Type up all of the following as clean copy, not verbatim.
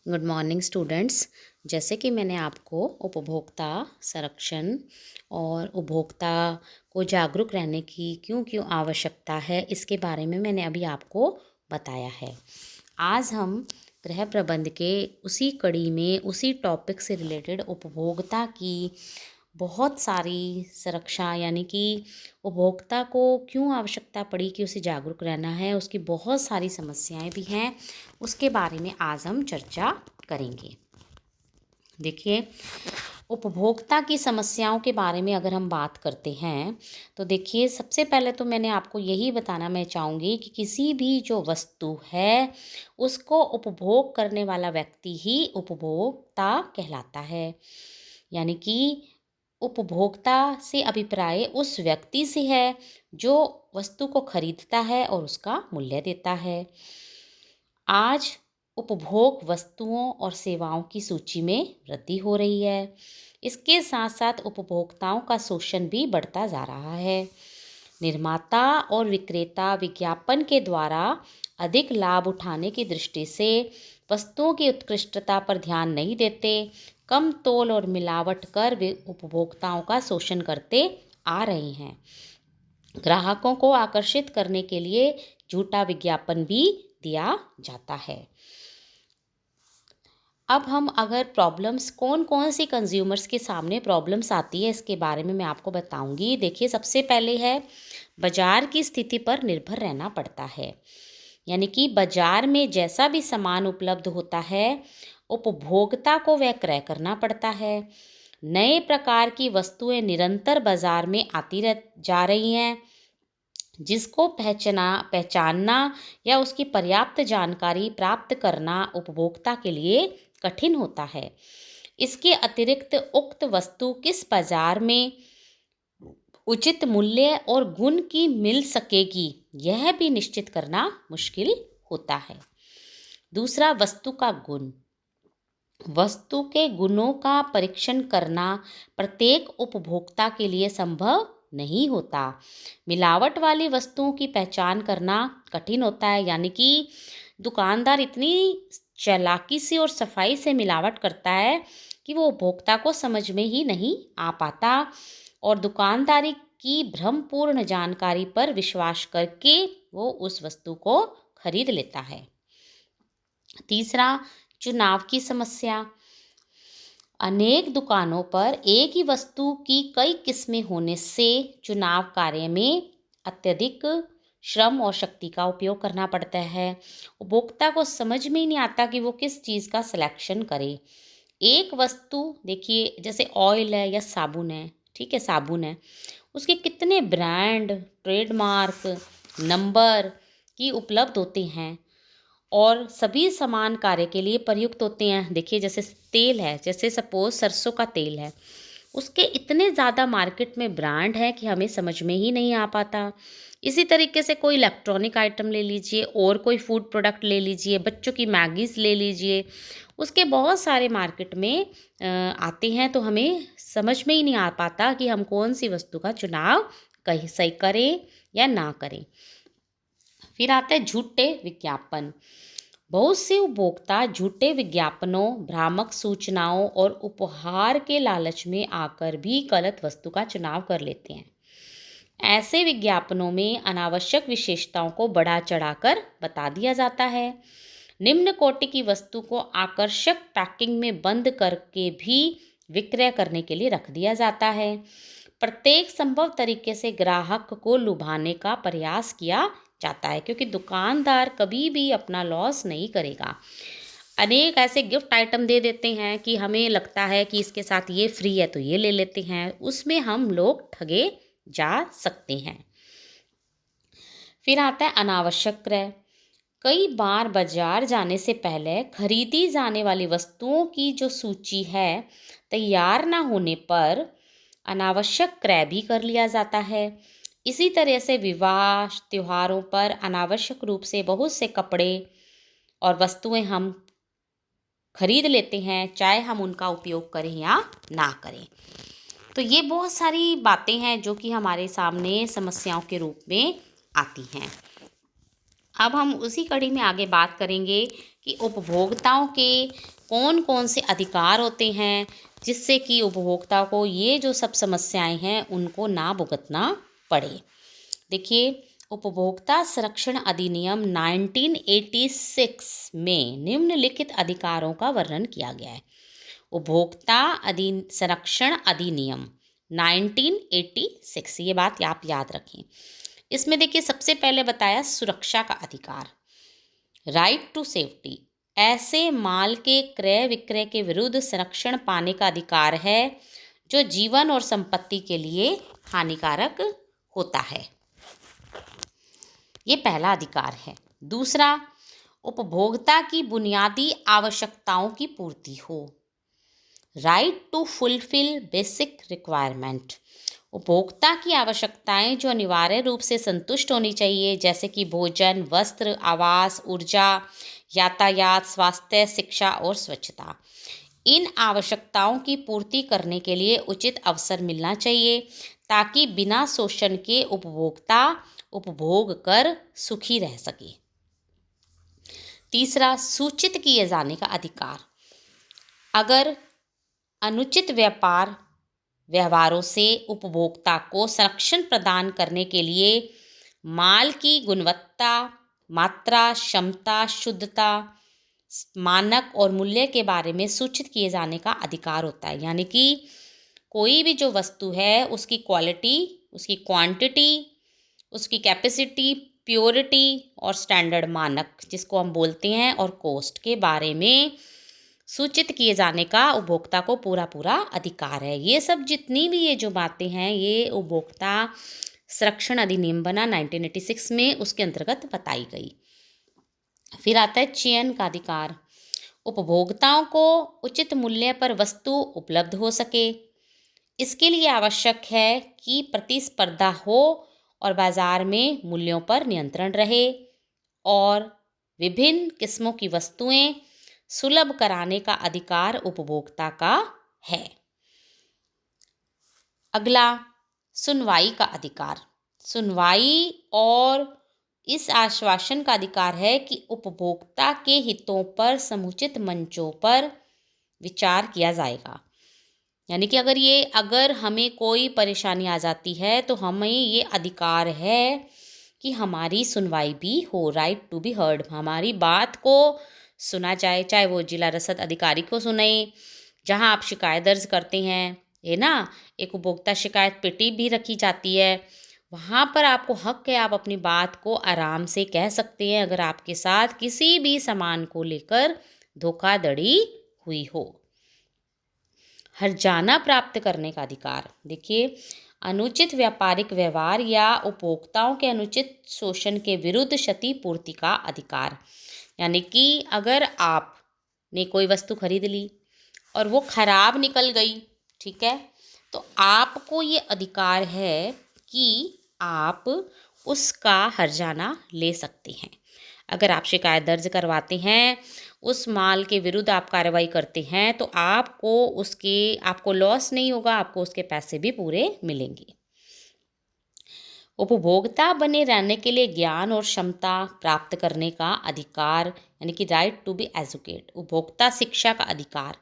Good morning students. जैसे कि मैंने आपको उपभोक्ता संरक्षण और उपभोक्ता को जागरूक रहने की क्यों क्यों आवश्यकता है, इसके बारे में मैंने अभी आपको बताया है। आज हम गृह प्रबंध के उसी कड़ी में उसी टॉपिक से रिलेटेड उपभोक्ता की बहुत सारी सुरक्षा, यानी कि उपभोक्ता को क्यों आवश्यकता पड़ी कि उसे जागरूक रहना है, उसकी बहुत सारी समस्याएं भी हैं, उसके बारे में आज हम चर्चा करेंगे। देखिए, उपभोक्ता की समस्याओं के बारे में अगर हम बात करते हैं तो देखिए, सबसे पहले तो मैंने आपको यही बताना मैं चाहूँगी कि किसी भी जो वस्तु है उसको उपभोग करने वाला व्यक्ति ही उपभोक्ता कहलाता है। यानी कि उपभोक्ता से अभिप्राय उस व्यक्ति से है जो वस्तु को खरीदता है और उसका मूल्य देता है। आज उपभोग वस्तुओं और सेवाओं की सूची में वृद्धि हो रही है। इसके साथ साथ उपभोक्ताओं का शोषण भी बढ़ता जा रहा है। निर्माता और विक्रेता विज्ञापन के द्वारा अधिक लाभ उठाने की दृष्टि से वस्तुओं की उत्कृष्टता पर ध्यान नहीं देते, कम तोल और मिलावट कर वे उपभोक्ताओं का शोषण करते आ रहे हैं। ग्राहकों को आकर्षित करने के लिए झूठा विज्ञापन भी दिया जाता है। अब हम अगर प्रॉब्लम्स कौन कौन सी कंज्यूमर्स के सामने प्रॉब्लम्स आती है, इसके बारे में मैं आपको बताऊंगी। देखिए, सबसे पहले है बाजार की स्थिति पर निर्भर रहना पड़ता है। यानी कि बाजार में जैसा भी सामान उपलब्ध होता है, उपभोक्ता को वह क्रय करना पड़ता है। नए प्रकार की वस्तुएं निरंतर बाजार में आती जा रही हैं, जिसको पहचानना या उसकी पर्याप्त जानकारी प्राप्त करना उपभोक्ता के लिए कठिन होता है। इसके अतिरिक्त उक्त वस्तु किस बाजार में उचित मूल्य और गुण की मिल सकेगी, यह भी निश्चित करना मुश्किल होता है। दूसरा, वस्तु का गुण। वस्तु के गुणों का परीक्षण करना प्रत्येक उपभोक्ता के लिए संभव नहीं होता। मिलावट वाली वस्तुओं की पहचान करना कठिन होता है। यानी कि दुकानदार इतनी चालाकी से और सफाई से मिलावट करता है कि वो उपभोक्ता को समझ में ही नहीं आ पाता और दुकानदारी की भ्रमपूर्ण जानकारी पर विश्वास करके वो उस वस्तु को खरीद लेता है। तीसरा, चुनाव की समस्या। अनेक दुकानों पर एक ही वस्तु की कई किस्में होने से चुनाव कार्य में अत्यधिक श्रम और शक्ति का उपयोग करना पड़ता है। उपभोक्ता को समझ में ही नहीं आता कि वो किस चीज़ का सिलेक्शन करे। एक वस्तु देखिए, जैसे ऑयल है या साबुन है, ठीक है, साबुन है, उसके कितने ब्रांड, ट्रेडमार्क, नंबर की उपलब्ध होते हैं और सभी समान कार्य के लिए प्रयुक्त होते हैं। देखिए, जैसे तेल है, जैसे सपोज सरसों का तेल है, उसके इतने ज़्यादा मार्केट में ब्रांड है कि हमें समझ में ही नहीं आ पाता। इसी तरीके से कोई इलेक्ट्रॉनिक आइटम ले लीजिए और कोई फूड प्रोडक्ट ले लीजिए, बच्चों की मैगीज़ ले लीजिए, उसके बहुत सारे मार्केट में आते हैं, तो हमें समझ में ही नहीं आ पाता कि हम कौन सी वस्तु का चुनाव कहीं सही करें या ना करें। फिर आता है झूठे विज्ञापन। बहुत से उपभोक्ता झूठे विज्ञापनों, भ्रामक सूचनाओं और उपहार के लालच में आकर भी गलत वस्तु का चुनाव कर लेते हैं। ऐसे विज्ञापनों में अनावश्यक विशेषताओं को बढ़ा चढ़ाकर बता दिया जाता है। निम्न कोटि की वस्तु को आकर्षक पैकिंग में बंद करके भी विक्रय करने के लिए रख दिया जाता है। प्रत्येक संभव तरीके से ग्राहक को लुभाने का प्रयास किया जाता है, क्योंकि दुकानदार कभी भी अपना लॉस नहीं करेगा। अनेक ऐसे गिफ्ट आइटम दे देते हैं कि हमें लगता है कि इसके साथ ये फ्री है तो ये ले लेते हैं, उसमें हम लोग ठगे जा सकते हैं। फिर आता है अनावश्यक क्रय। कई बार बाजार जाने से पहले खरीदी जाने वाली वस्तुओं की जो सूची है तैयार ना होने पर अनावश्यक क्रय भी कर लिया जाता है। इसी तरह से विवाह, त्योहारों पर अनावश्यक रूप से बहुत से कपड़े और वस्तुएं हम खरीद लेते हैं, चाहे हम उनका उपयोग करें या ना करें। तो ये बहुत सारी बातें हैं जो कि हमारे सामने समस्याओं के रूप में आती हैं। अब हम उसी कड़ी में आगे बात करेंगे कि उपभोक्ताओं के कौन कौन से अधिकार होते हैं जिससे कि उपभोक्ता को ये जो सब समस्याएं हैं उनको ना भुगतना पड़े। देखिए, उपभोक्ता संरक्षण अधिनियम 1986 में निम्नलिखित अधिकारों का वर्णन किया गया है। उपभोक्ता संरक्षण अधिनियम 1986, ये बात आप याद रखें। इसमें देखिए सबसे पहले बताया सुरक्षा का अधिकार, राइट टू सेफ्टी। ऐसे माल के क्रय विक्रय के विरुद्ध संरक्षण पाने का अधिकार है जो जीवन और संपत्ति के लिए हानिकारक होता है। ये पहला अधिकार है। दूसरा, उपभोक्ता की बुनियादी आवश्यकताओं की पूर्ति हो, right to fulfil basic requirement. उपभोक्ता की आवश्यकताएं जो अनिवार्य रूप से संतुष्ट होनी चाहिए, जैसे कि भोजन, वस्त्र, आवास, ऊर्जा, यातायात, स्वास्थ्य, शिक्षा और स्वच्छता। इन आवश्यकताओं की पूर्ति करने के लिए उचित अवसर मिलना चाहिए ताकि बिना शोषण के उपभोक्ता उपभोग कर सुखी रह सके। तीसरा, सूचित किए जाने का अधिकार। अगर अनुचित व्यवहारों से उपभोक्ता को संरक्षण प्रदान करने के लिए माल की गुणवत्ता, मात्रा, क्षमता, शुद्धता, मानक और मूल्य के बारे में सूचित किए जाने का अधिकार होता है। यानी कि कोई भी जो वस्तु है उसकी क्वालिटी, उसकी क्वांटिटी, उसकी कैपेसिटी, प्योरिटी और स्टैंडर्ड मानक जिसको हम बोलते हैं और कॉस्ट के बारे में सूचित किए जाने का उपभोक्ता को पूरा अधिकार है। ये सब जितनी भी ये जो बातें हैं ये उपभोक्ता संरक्षण अधिनियम बना 1986 में, उसके अंतर्गत बताई गई। फिर आता है चयन का अधिकार। उपभोक्ताओं को उचित मूल्य पर वस्तु उपलब्ध हो सके, इसके लिए आवश्यक है कि प्रतिस्पर्धा हो और बाजार में मूल्यों पर नियंत्रण रहे और विभिन्न किस्मों की वस्तुएं सुलभ कराने का अधिकार उपभोक्ता का है। अगला, सुनवाई का अधिकार। सुनवाई और इस आश्वासन का अधिकार है कि उपभोक्ता के हितों पर समुचित मंचों पर विचार किया जाएगा। यानी कि अगर हमें कोई परेशानी आ जाती है तो हमें ये अधिकार है कि हमारी सुनवाई भी हो, राइट टू बी हर्ड। हमारी बात को सुना जाए, चाहे वो जिला रसद अधिकारी को सुने, जहां आप शिकायत दर्ज करते हैं, है ना, एक उपभोक्ता शिकायत पेटी भी रखी जाती है, वहाँ पर आपको हक है, आप अपनी बात को आराम से कह सकते हैं अगर आपके साथ किसी भी सामान को लेकर धोखाधड़ी हुई हो। हर्जाना प्राप्त करने का अधिकार। देखिए, अनुचित व्यापारिक व्यवहार या उपभोक्ताओं के अनुचित शोषण के विरुद्ध क्षतिपूर्ति का अधिकार। यानी कि अगर आपने कोई वस्तु खरीद ली और वो खराब निकल गई, ठीक है, तो आपको ये अधिकार है कि आप उसका हर्जाना ले सकते हैं। अगर आप शिकायत दर्ज करवाते हैं, उस माल के विरुद्ध आप कार्रवाई करते हैं, तो आपको लॉस नहीं होगा, आपको उसके पैसे भी पूरे मिलेंगे। उपभोक्ता बने रहने के लिए ज्ञान और क्षमता प्राप्त करने का अधिकार, यानी कि राइट टू बी एजुकेट। उपभोक्ता शिक्षा का अधिकार।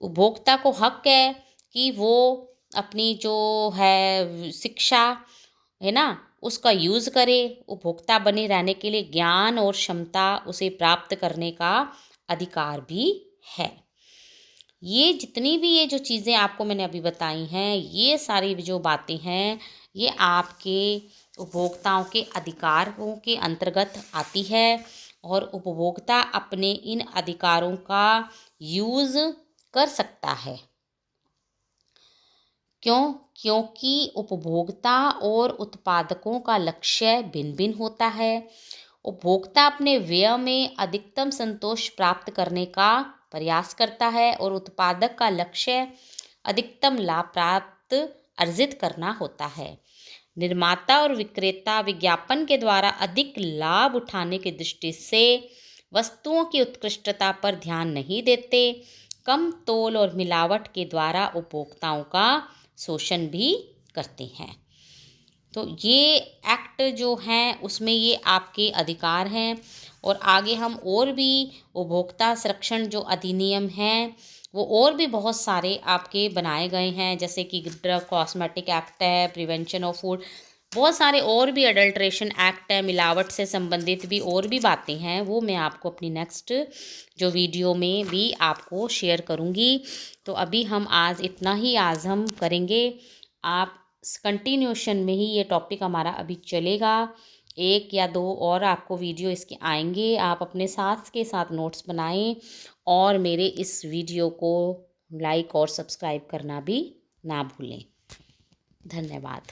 उपभोक्ता को हक है कि वो अपनी जो है शिक्षा है ना, उसका यूज़ करे। उपभोक्ता बने रहने के लिए ज्ञान और क्षमता उसे प्राप्त करने का अधिकार भी है। ये जितनी भी ये जो चीज़ें आपको मैंने अभी बताई हैं, ये सारी जो बातें हैं, ये आपके उपभोक्ताओं के अधिकारों के अंतर्गत आती है और उपभोक्ता अपने इन अधिकारों का यूज़ कर सकता है। क्योंकि उपभोक्ता और उत्पादकों का लक्ष्य भिन्न भिन्न होता है। उपभोक्ता अपने व्यय में अधिकतम संतोष प्राप्त करने का प्रयास करता है और उत्पादक का लक्ष्य अधिकतम लाभ प्राप्त अर्जित करना होता है। निर्माता और विक्रेता विज्ञापन के द्वारा अधिक लाभ उठाने की दृष्टि से वस्तुओं की उत्कृष्टता पर ध्यान नहीं देते। कम तोल और मिलावट के द्वारा उपभोक्ताओं का शोषण भी करते हैं। तो ये एक्ट जो हैं उसमें ये आपके अधिकार हैं और आगे हम और भी उपभोक्ता संरक्षण जो अधिनियम हैं वो और भी बहुत सारे आपके बनाए गए हैं, जैसे कि ड्रग कॉस्मेटिक एक्ट है, प्रिवेंशन ऑफ फूड, बहुत सारे और भी अडल्ट्रेशन एक्ट है, मिलावट से संबंधित भी और भी बातें हैं, वो मैं आपको अपनी नेक्स्ट जो वीडियो में भी आपको शेयर करूँगी। तो अभी हम आज हम करेंगे। आप कंटिन्यूशन में ही ये टॉपिक हमारा अभी चलेगा, एक या दो और आपको वीडियो इसके आएंगे। आप अपने साथ के साथ नोट्स बनाएं और मेरे इस वीडियो को लाइक और सब्सक्राइब करना भी ना भूलें। धन्यवाद।